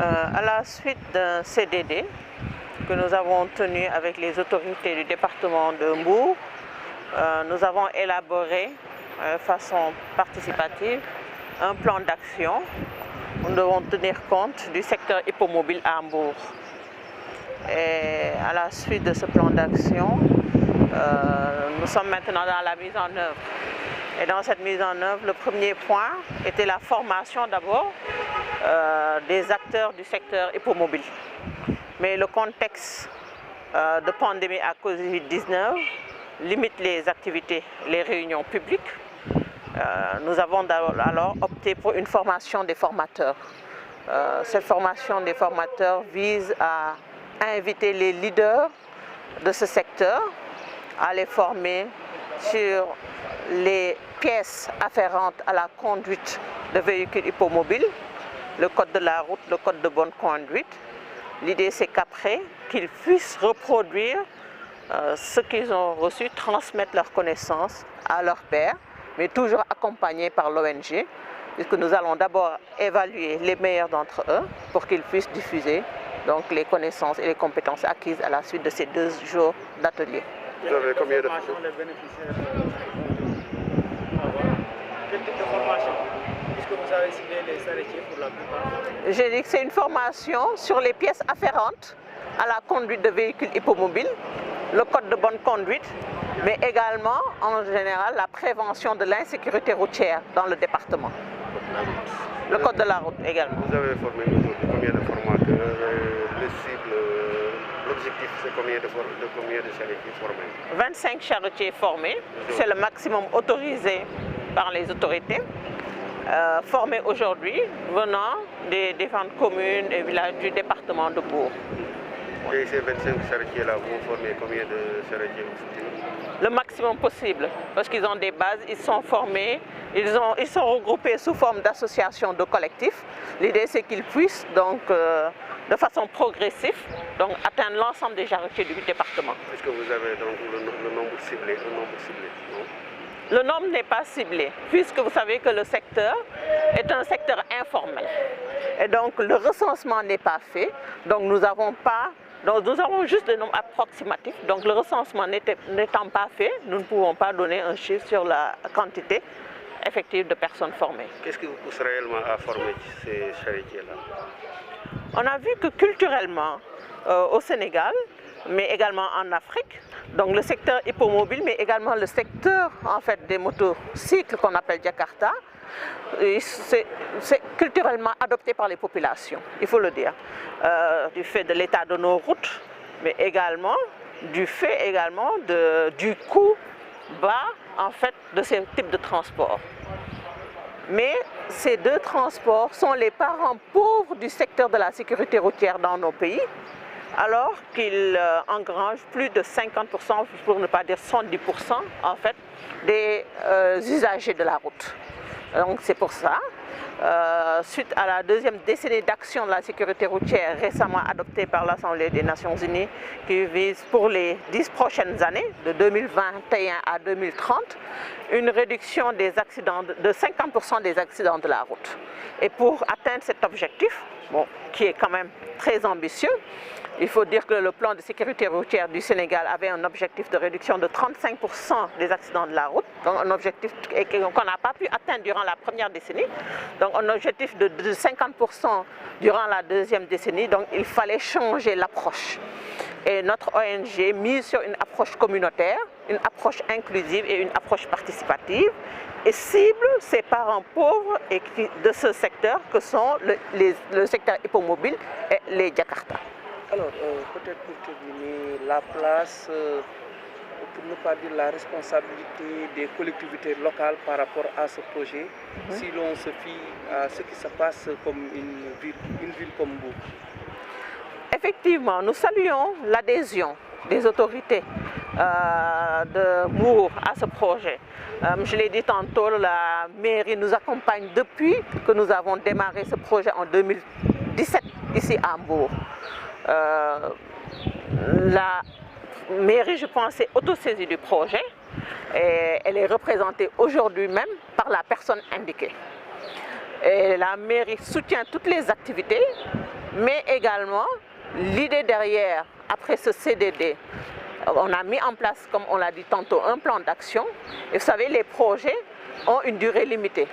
À la suite d'un CDD que nous avons tenu avec les autorités du département de Mbour, nous avons élaboré de façon participative un plan d'action où nous devons tenir compte du secteur hippomobile à Mbour. Et à la suite de ce plan d'action, nous sommes maintenant dans la mise en œuvre. Et dans cette mise en œuvre, le premier point était la formation d'abord des acteurs du secteur hippomobile. Mais le contexte de pandémie à cause du Covid-19 limite les activités, les réunions publiques. Nous avons alors opté pour une formation des formateurs. Cette formation des formateurs vise à inviter les leaders de ce secteur à les former sur les pièces afférentes à la conduite de véhicules hippomobiles, le code de la route, le code de bonne conduite. L'idée, c'est qu'après, qu'ils puissent reproduire ce qu'ils ont reçu, transmettre leurs connaissances à leurs pairs, mais toujours accompagnés par l'ONG, puisque nous allons d'abord évaluer les meilleurs d'entre eux pour qu'ils puissent diffuser donc, les connaissances et les compétences acquises à la suite de ces 2 jours d'atelier. Vous avez combien de Quel type de formation? Puisque vous avez ciblé les charretiers pour la plupart. J'ai dit que c'est une formation sur les pièces afférentes à la conduite de véhicules hippomobiles, le code de bonne conduite, mais également en général la prévention de l'insécurité routière dans le département. Le code de la route également. Vous avez formé aujourd'hui combien de formateurs? Les cibles, l'objectif c'est combien de charretiers formés? 25 charretiers formés, c'est le maximum autorisé par les autorités. Formés aujourd'hui venant des différentes communes et villages du département de Mbour. Et ces 25 charretiers-là, vous formez combien de charretiers? Le maximum possible, parce qu'ils ont des bases, ils sont formés, ils sont regroupés sous forme d'associations, de collectifs. L'idée c'est qu'ils puissent donc de façon progressive donc, atteindre l'ensemble des charretiers du département. Est-ce que vous avez donc le nombre ciblé, non? Le nombre n'est pas ciblé, puisque vous savez que le secteur est un secteur informel. Et donc le recensement n'est pas fait, donc nous avons juste des nombres approximatifs. Donc le recensement n'étant pas fait, nous ne pouvons pas donner un chiffre sur la quantité effective de personnes formées. Qu'est-ce qui vous pousse réellement à former ces charretiers-là? On a vu que culturellement, au Sénégal, mais également en Afrique, donc le secteur hippomobile, mais également le secteur en fait, des motocycles qu'on appelle Jakarta, c'est culturellement adopté par les populations, il faut le dire, du fait de l'état de nos routes, mais également du fait du coût bas en fait, de ces types de transports. Mais ces 2 transports sont les parents pauvres du secteur de la sécurité routière dans nos pays, alors qu'ils engrangent plus de 50%, pour ne pas dire 110% en fait, des usagers de la route. Donc c'est pour ça, suite à la 2e décennie d'action de la sécurité routière récemment adoptée par l'Assemblée des Nations Unies, qui vise pour les 10 prochaines années, de 2021 à 2030, une réduction des accidents de 50% des accidents de la route. Et pour atteindre cet objectif, bon, qui est quand même très ambitieux, il faut dire que le plan de sécurité routière du Sénégal avait un objectif de réduction de 35% des accidents de la route, donc un objectif qu'on n'a pas pu atteindre durant la première décennie, donc un objectif de 50% durant la 2e décennie, donc il fallait changer l'approche. Et notre ONG mise sur une approche communautaire, une approche inclusive et une approche participative et cible ces parents pauvres de ce secteur que sont le secteur hippomobile et les Jakarta. Alors, peut-être pour terminer, la place, pour ne pas dire la responsabilité des collectivités locales par rapport à ce projet, si l'on se fie à ce qui se passe comme une ville comme Mbour. Effectivement, nous saluons l'adhésion des autorités de Mbour à ce projet. Je l'ai dit tantôt, la mairie nous accompagne depuis que nous avons démarré ce projet en 2017 ici à Mbour. La mairie, je pense, est autosaisie du projet et elle est représentée aujourd'hui même par la personne indiquée. Et la mairie soutient toutes les activités mais également l'idée derrière, après ce CDD, on a mis en place, comme on l'a dit tantôt, un plan d'action. Et vous savez, les projets ont une durée limitée.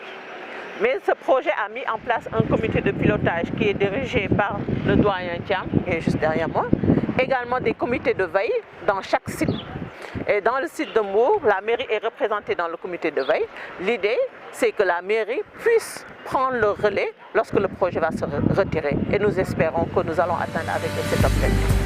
Mais ce projet a mis en place un comité de pilotage qui est dirigé par le doyen Thiam, qui est juste derrière moi. Également des comités de veille dans chaque site. Et dans le site de Mbour, la mairie est représentée dans le comité de veille. L'idée, c'est que la mairie puisse prendre le relais lorsque le projet va se retirer. Et nous espérons que nous allons atteindre avec cet objectif.